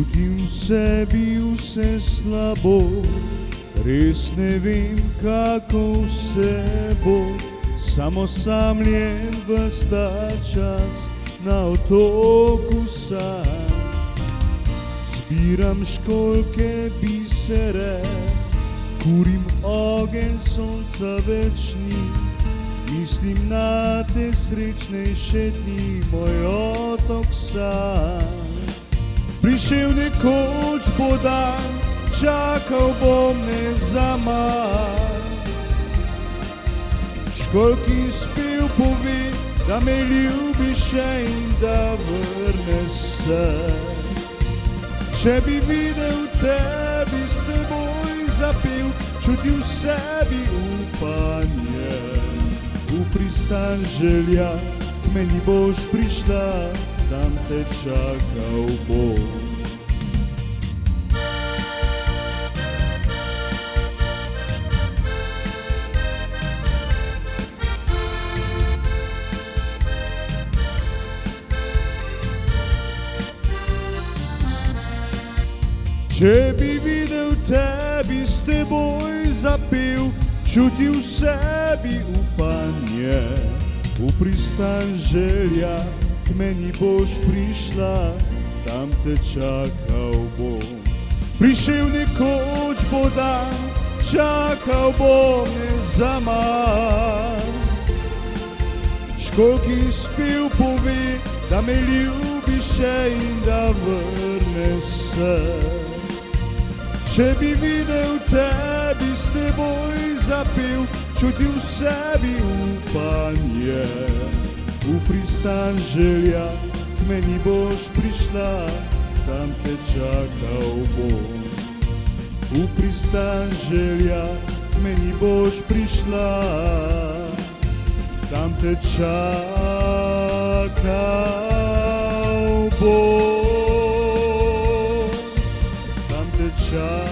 Čutim v sebi vse slabo, res ne vem, kako vse bo. Samo samljen ves ta čas na otoku sam. Zbiram školjke, bisere, kurim ogenj, sonca več ni. Mislim na te srečnejše dni, moj otok sam. Prišel nekoč bo dan, čakal bom ne zaman. Školjki spev pove, da me ljubiš in da vrneš se. Če bi videl tebi, s teboj zapel, čutil v sebi upanje. V pristan želja, k meni boš prišla, tam te čakal bom. Če bi videl tebi, s teboj zapel, čutil v sebi upanje. V pristan želja, k meni boš prišla, tam te čakal bom. Prišel nekoč bo dan, čakal bom ne zaman. Školjki spev pove, da me ljubiš in da vrneš se. Če bi videl tebi, s teboj zapel, čutil v sebi upanje. V pristan želja, k meni boš prišla, tam te čakal bom. V pristan želja, k meni boš prišla, tam te čakal bom. Tam te čakal